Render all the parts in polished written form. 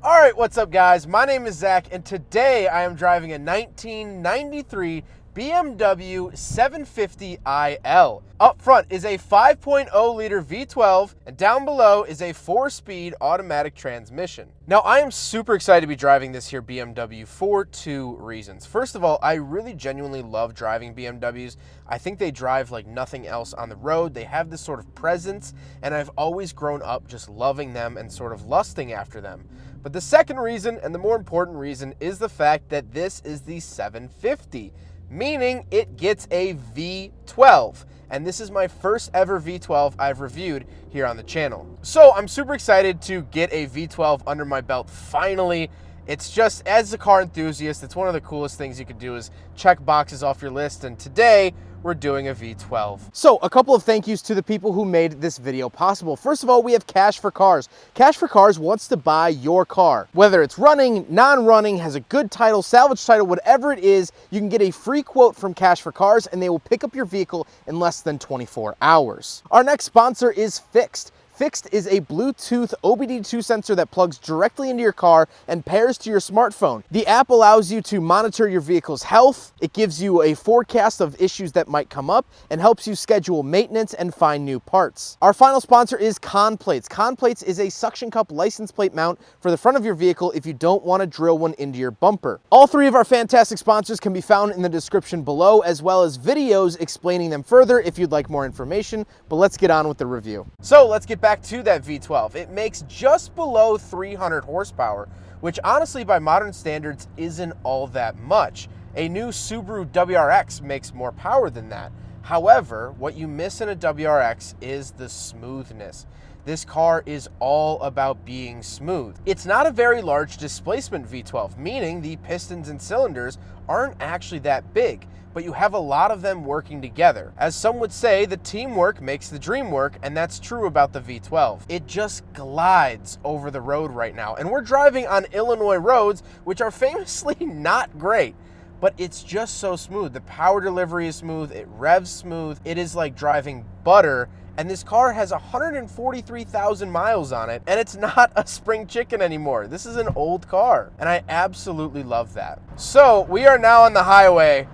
All right, what's up guys? My name is Zach and today I am driving a 1993 BMW 750iL. Up front is a 5.0 liter V12 and down below is a 4-speed automatic transmission. Now I am super excited to be driving this here BMW for two reasons. First of all, I really genuinely love driving BMWs. I think they drive like nothing else on the road. They have this sort of presence and I've always grown up just loving them and sort of lusting after them. But the second reason, and the more important reason, is the fact that this is the 750, meaning it gets a V12. And this is my first ever V12 I've reviewed here on the channel. So I'm super excited to get a V12 under my belt finally. It's just, as a car enthusiast, it's one of the coolest things you could do is check boxes off your list, and today we're doing a V12. So a couple of thank yous to the people who made this video possible. First of all, we have Cash for Cars. Cash for Cars wants to buy your car. Whether it's running, non-running, has a good title, salvage title, whatever it is, you can get a free quote from Cash for Cars and they will pick up your vehicle in less than 24 hours. Our next sponsor is Fixed. Fixed is a Bluetooth OBD2 sensor that plugs directly into your car and pairs to your smartphone. The app allows you to monitor your vehicle's health. It gives you a forecast of issues that might come up and helps you schedule maintenance and find new parts. Our final sponsor is Conplates. Conplates is a suction cup license plate mount for the front of your vehicle if you don't want to drill one into your bumper. All three of our fantastic sponsors can be found in the description below, as well as videos explaining them further if you'd like more information, but let's get on with the review. So let's get back to that V12. It makes just below 300 horsepower, which honestly by modern standards isn't all that much. A new Subaru WRX makes more power than that. However, what you miss in a WRX is the smoothness. This car is all about being smooth. It's not a very large displacement V12, meaning the pistons and cylinders aren't actually that big, but you have a lot of them working together. As some would say, the teamwork makes the dream work, and that's true about the V12. It just glides over the road right now, and we're driving on Illinois roads, which are famously not great, but it's just so smooth. The power delivery is smooth, it revs smooth, it is like driving butter. And this car has 143,000 miles on it, and it's not a spring chicken anymore. This is an old car, and I absolutely love that. So we are now on the highway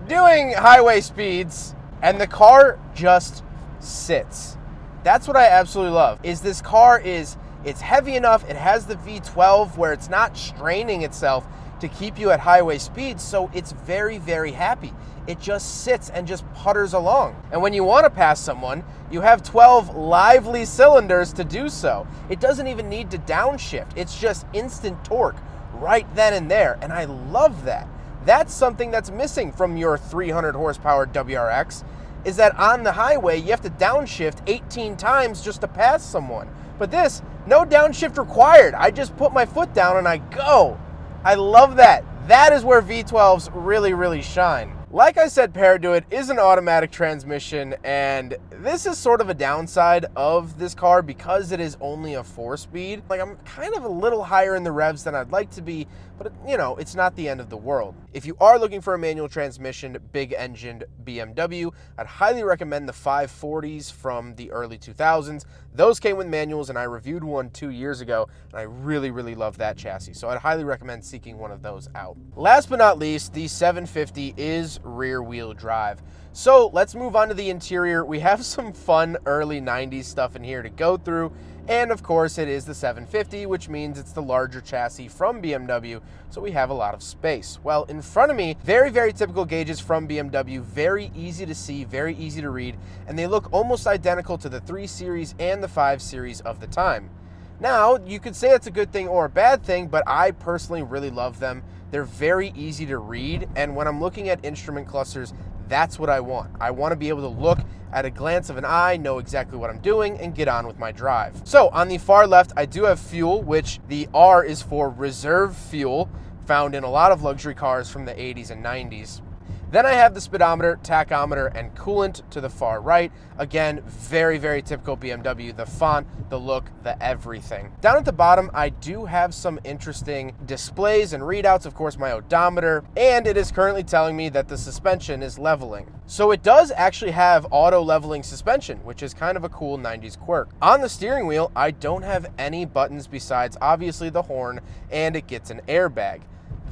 doing highway speeds, and the car just sits. That's what I absolutely love, is this car it's heavy enough, it has the V12 where it's not straining itself to keep you at highway speeds, so it's very, very happy. It just sits and just putters along. And when you want to pass someone, you have 12 lively cylinders to do so. It doesn't even need to downshift. It's just instant torque right then and there, and I love that. That's something that's missing from your 300 horsepower WRX, is that on the highway, you have to downshift 18 times just to pass someone. But this, no downshift required. I just put my foot down and I go. I love that. That is where V12s really, really shine. Like I said, paired to it is an automatic transmission, and this is sort of a downside of this car because it is only a 4-speed. Like, I'm kind of a little higher in the revs than I'd like to be, but you know, it's not the end of the world. If you are looking for a manual transmission, big engined BMW, I'd highly recommend the 540s from the early 2000s. Those came with manuals, and I reviewed one 2 years ago, and I really, really love that chassis. So I'd highly recommend seeking one of those out. Last but not least, the 750 is rear-wheel drive. So let's move on to the interior. We have some fun early 90s stuff in here to go through. And of course it is the 750, which means it's the larger chassis from BMW, so we have a lot of space. Well, in front of me, very, very typical gauges from BMW, very easy to see, very easy to read, and they look almost identical to the 3 Series and the 5 Series of the time. Now, you could say it's a good thing or a bad thing, but I personally really love them. They're very easy to read, and when I'm looking at instrument clusters, that's what I want. I want to be able to look at a glance of an eye, know exactly what I'm doing, and get on with my drive. So on the far left, I do have fuel, which the R is for reserve fuel, found in a lot of luxury cars from the 80s and 90s. Then I have the speedometer, tachometer, and coolant to the far right. Again, very, very typical BMW, the font, the look, the everything. Down at the bottom, I do have some interesting displays and readouts, of course, my odometer, and it is currently telling me that the suspension is leveling. So it does actually have auto leveling suspension, which is kind of a cool 90s quirk. On the steering wheel, I don't have any buttons besides obviously the horn, and it gets an airbag.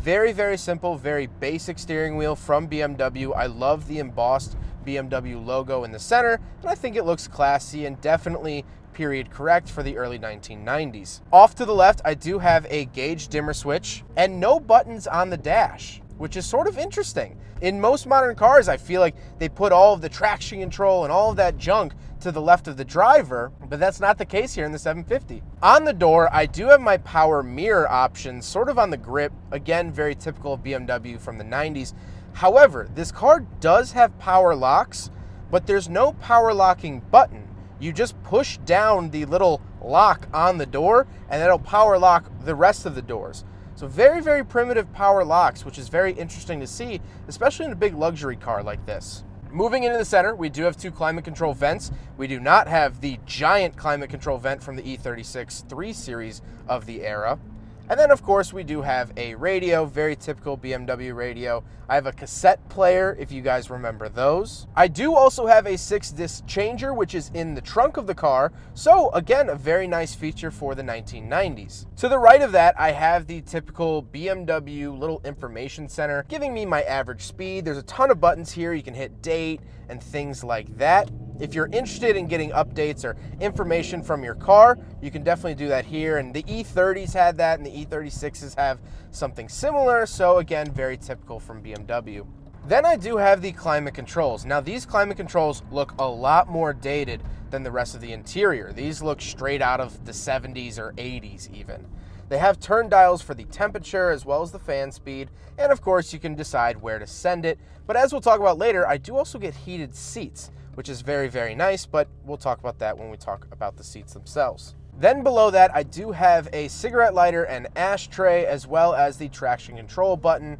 Very, very simple, very basic steering wheel from BMW. I love the embossed BMW logo in the center, and I think it looks classy and definitely period correct for the early 1990s. Off to the left, I do have a gauge dimmer switch and no buttons on the dash, which is sort of interesting. In most modern cars, I feel like they put all of the traction control and all of that junk to the left of the driver, but that's not the case here in the 750. On the door, I do have my power mirror options sort of on the grip. Again, very typical of BMW from the 90s. However, this car does have power locks, but there's no power locking button. You just push down the little lock on the door and it'll power lock the rest of the doors. So very, very primitive power locks, which is very interesting to see, especially in a big luxury car like this. Moving into the center, we do have two climate control vents. We do not have the giant climate control vent from the E36 3 Series of the era. And then, of course, we do have a radio, very typical BMW radio. I have a cassette player, if you guys remember those. I do also have a 6-disc changer, which is in the trunk of the car. So, again, a very nice feature for the 1990s. To the right of that, I have the typical BMW little information center, giving me my average speed. There's a ton of buttons here. You can hit date and things like that. If you're interested in getting updates or information from your car, you can definitely do that here. And the E30s had that, and the E36s have something similar. So again, very typical from BMW. Then I do have the climate controls. Now these climate controls look a lot more dated than the rest of the interior. These look straight out of the 70s or 80s even. They have turn dials for the temperature as well as the fan speed, and of course you can decide where to send it. But as we'll talk about later, I do also get heated seats, which is very, very nice, but we'll talk about that when we talk about the seats themselves. Then below that, I do have a cigarette lighter and ashtray, as well as the traction control button.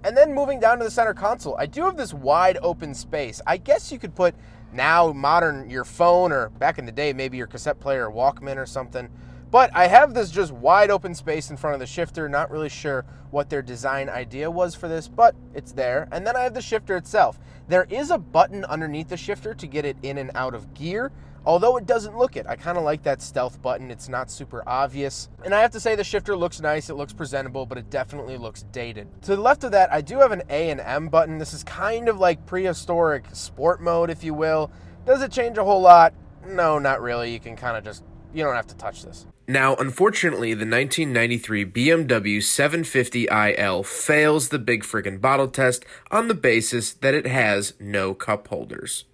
And then moving down to the center console, I do have this wide open space. I guess you could put now modern your phone, or back in the day, maybe your cassette player or Walkman or something. But I have this just wide open space in front of the shifter. Not really sure what their design idea was for this, but it's there. And then I have the shifter itself. There is a button underneath the shifter to get it in and out of gear, although it doesn't look it. I kind of like that stealth button. It's not super obvious. And I have to say the shifter looks nice. It looks presentable, but it definitely looks dated. To the left of that, I do have an A and M button. This is kind of like prehistoric sport mode, if you will. Does it change a whole lot? No, not really. You can kind of just, you don't have to touch this. Now, unfortunately, the 1993 BMW 750iL fails the big friggin' bottle test on the basis that it has no cup holders.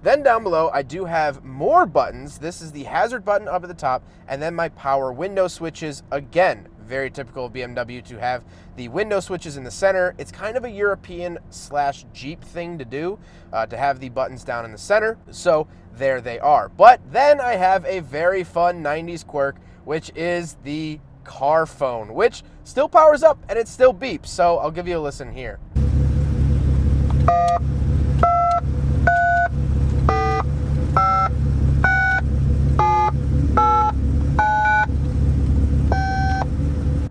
Then down below, I do have more buttons. This is the hazard button up at the top, and then my power window switches. Again, very typical of BMW to have the window switches in the center. It's kind of a European/Jeep thing to do, to have the buttons down in the center. So there they are. But then I have a very fun 90s quirk, which is the car phone, which still powers up and it still beeps. So I'll give you a listen here.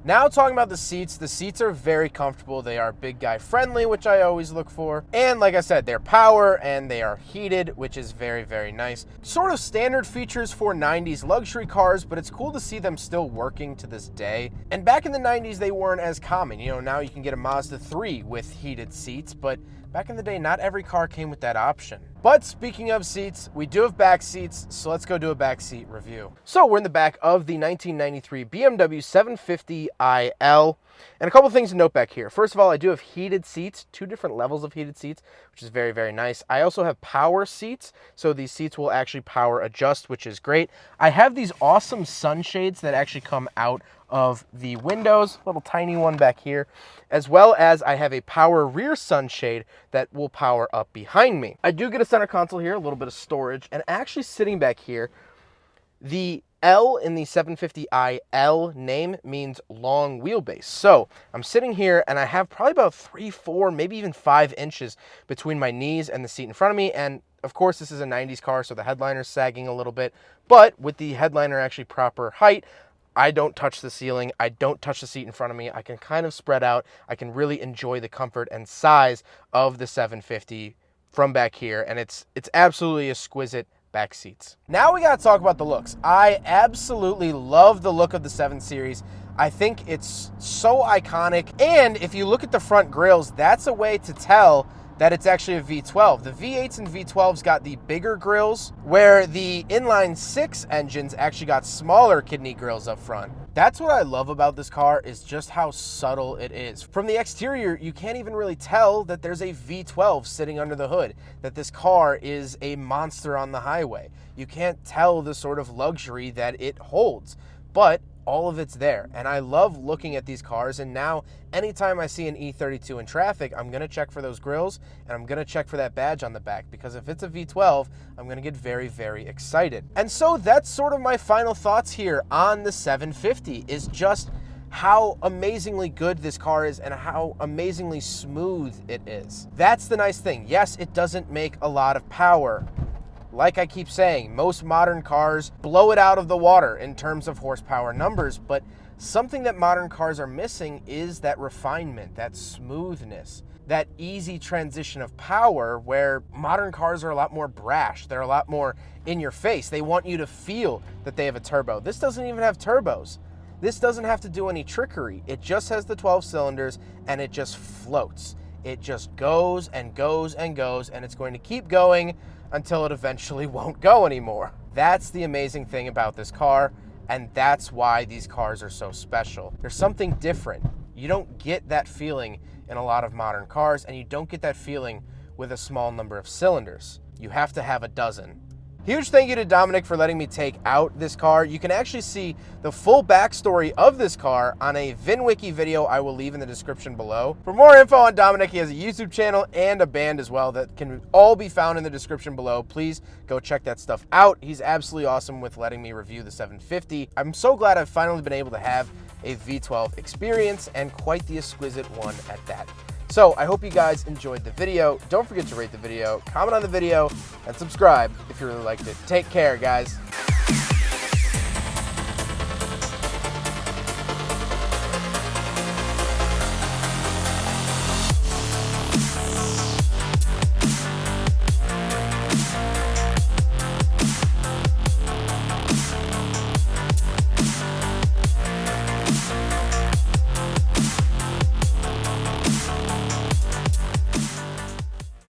Now talking about the seats are very comfortable. They are big guy friendly, which I always look for. And like I said, they're power and they are heated, which is very, very nice. Sort of standard features for 90s luxury cars, but it's cool to see them still working to this day. And back in the 90s, they weren't as common. You know, now you can get a Mazda 3 with heated seats, but back in the day, not every car came with that option. But speaking of seats, we do have back seats, so let's go do a back seat review. So we're in the back of the 1993 BMW 750iL. And a couple things to note back here. First of all, I do have heated seats, 2 different levels of heated seats, which is very, very nice. I also have power seats, so these seats will actually power adjust, which is great. I have these awesome sunshades that actually come out of the windows, little tiny one back here, as well as I have a power rear sunshade that will power up behind me. I do get a center console here, a little bit of storage, and actually sitting back here, the L in the 750iL name means long wheelbase. So I'm sitting here and I have probably about 3, 4, maybe even 5 inches between my knees and the seat in front of me. And of course, this is a 90s car, so the headliner's sagging a little bit. But with the headliner actually proper height, I don't touch the ceiling. I don't touch the seat in front of me. I can kind of spread out. I can really enjoy the comfort and size of the 750 from back here. And it's absolutely exquisite back seats. Now we gotta talk about the looks. I absolutely love the look of the 7 Series. I think it's so iconic. And if you look at the front grills, that's a way to tell that it's actually a V12. The V8s and V12s got the bigger grills, where the inline 6 engines actually got smaller kidney grills up front. That's what I love about this car, is just how subtle it is. From the exterior, you can't even really tell that there's a V12 sitting under the hood, that this car is a monster on the highway. You can't tell the sort of luxury that it holds, but all of it's there. And I love looking at these cars, and now anytime I see an E32 in traffic, I'm gonna check for those grills and I'm gonna check for that badge on the back, because if it's a V12, I'm gonna get very, very excited. And so that's sort of my final thoughts here on the 750, is just how amazingly good this car is and how amazingly smooth it is. That's the nice thing. Yes, it doesn't make a lot of power. Like I keep saying, most modern cars blow it out of the water in terms of horsepower numbers, but something that modern cars are missing is that refinement, that smoothness, that easy transition of power, where modern cars are a lot more brash. They're a lot more in your face. They want you to feel that they have a turbo. This doesn't even have turbos. This doesn't have to do any trickery. It just has the 12 cylinders and it just floats. It just goes and goes and goes, and it's going to keep going until it eventually won't go anymore. That's the amazing thing about this car, and that's why these cars are so special. There's something different. You don't get that feeling in a lot of modern cars, and you don't get that feeling with a small number of cylinders. You have to have a dozen. Huge thank you to Dominic for letting me take out this car. You can actually see the full backstory of this car on a VinWiki video I will leave in the description below. For more info on Dominic, he has a YouTube channel and a band as well that can all be found in the description below. Please go check that stuff out. He's absolutely awesome with letting me review the 750. I'm so glad I've finally been able to have a V12 experience, and quite the exquisite one at that. So I hope you guys enjoyed the video. Don't forget to rate the video, comment on the video, and subscribe if you really liked it. Take care, guys.